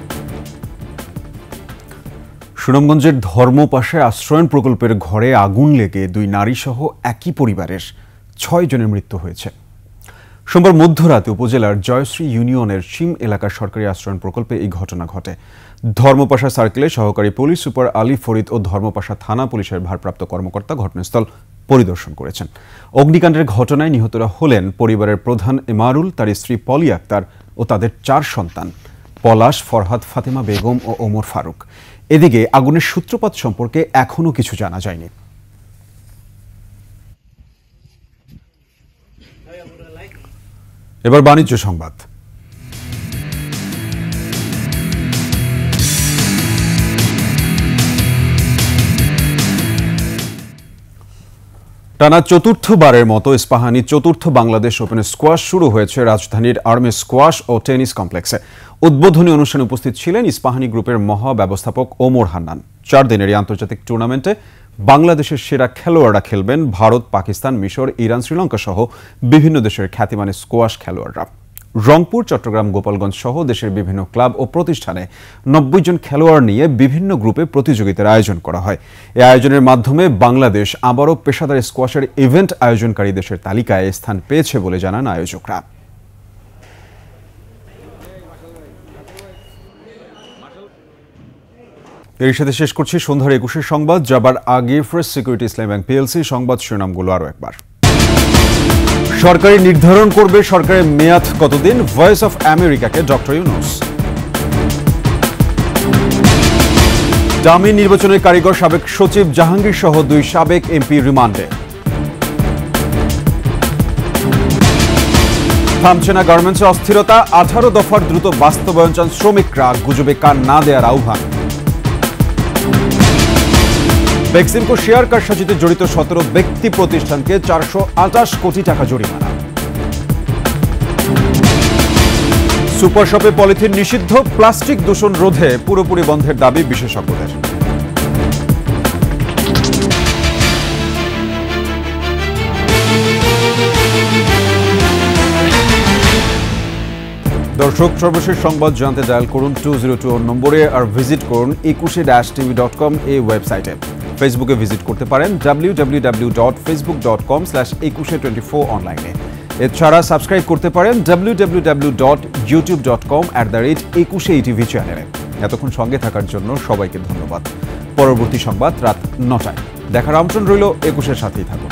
[SPEAKER 1] সুনামগঞ্জের ধর্মপাশে আশ্রয়ণ প্রকল্পের ঘরে আগুন লেগে ২ নারীসহ একই পরিবারের ৬ জনের মৃত্যু হয়েছে। সোমবার মধ্যরাতে উপজেলার জয়শ্রী ইউনিয়নের শিম এলাকার সরকারি আশ্রয়ণ প্রকল্পে এই ঘটনা ঘটে। ধর্মপাশা সার্কেলে সহকারী পুলিশ সুপার আলী ফরিদ ও ধর্মপাশা থানা পুলিশের ভারপ্রাপ্ত কর্মকর্তা ঘটনাস্থল পরিদর্শন করেছেন। অগ্নিকাণ্ডের ঘটনায় নিহতরা হলেন পরিবারের প্রধান এমারুল, তার স্ত্রী পলি আক্তার ও তাদের ৪ সন্তান পলাশ, ফরহাদ, ফাতেমা বেগম ও ওমর ফারুক। এদিকে আগুনের সূত্রপাত সম্পর্কে এখনও কিছু জানা যায়নি। এবার বাণিজ্য সংবাদ। টানা চতুর্থবারের মতো ইস্পাহানি চতুর্থ বাংলাদেশ ওপেন স্কোয়াশ শুরু হয়েছে রাজধানীর আর্মি স্কোয়াশ ও টেনিস কমপ্লেক্সে। উদ্বোধনী অনুষ্ঠানে উপস্থিত ছিলেন ইস্পাহানি গ্রুপের মহাব্যবস্থাপক ওমর হান্নান। ৪ দিনের এই আন্তর্জাতিক টুর্নামেন্টে বাংলাদেশের সেরা খেলোয়াড়রা খেলবেন। ভারত, পাকিস্তান, মিশর, ইরান, শ্রীলঙ্কা সহ বিভিন্ন দেশের খ্যাতিমান স্কোয়াশ খেলোয়াড়রা। রংপুর, চট্টগ্রাম, গোপালগঞ্জ সহ দেশের বিভিন্ন ক্লাব ও প্রতিষ্ঠানে ৯০ জন খেলোয়াড় নিয়ে বিভিন্ন গ্রুপে প্রতিযোগিতার আয়োজন করা হয়। এই আয়োজনের মাধ্যমে বাংলাদেশ আবারও পেশাদার স্কোয়াশের ইভেন্ট আয়োজনকারী দেশের তালিকায় স্থান পেয়েছে বলে জানান আয়োজকরা। এর সাথে শেষ করছি সন্ধ্যার ২১ সংবাদ। যাবার আগে ফার্স্ট সিকিউরিটি ইসলামী ব্যাংক পিএলসি সংবাদ শিরোনামগুলো আরও একবার। সরকারি নির্ধারণ করবে সরকারের মেয়াদ কতদিন, ভয়েস অফ আমেরিকাকে ডক্টর ইউনূস। ডামি নির্বাচনের কারিগর সাবেক সচিব জাহাঙ্গীর সহ ২ সাবেক এমপি রিমান্ডে। থামছে না গার্মেন্টসে অস্থিরতা, ১৮ দফার দ্রুত বাস্তবায়ন চান শ্রমিকরা, গুজবে কান না দেওয়ার আহ্বান। বেক্সিমকো শেয়ার কারসাজিতে জড়িত ১৭ ব্যক্তি প্রতিষ্ঠানকে ৪২৮ কোটি টাকা জরিমানা। সুপার শপে পলিথিন নিষিদ্ধ, প্লাস্টিক দূষণ রোধে পুরোপুরি বন্ধের দাবি বিশেষজ্ঞদের। দর্শক, সর্বশেষ সংবাদ জানতে ডায়াল করুন 202 নম্বরে আর ভিজিট করুন 21-tv.com এই ওয়েবসাইটে। ফেসবুকে ভিজিট করতে পারেন www.facebook.com/2124 অনলাইনে। এছাড়া সাবস্ক্রাইব করতে পারেন www.youtube.com/21ATV চ্যানেলে। এতক্ষণ সঙ্গে থাকার জন্য সবাইকে ধন্যবাদ। পরবর্তী সংবাদ রাত ৯টায় দেখার আমন্ত্রণ রইল। ২১-এর সাথেই থাকুন।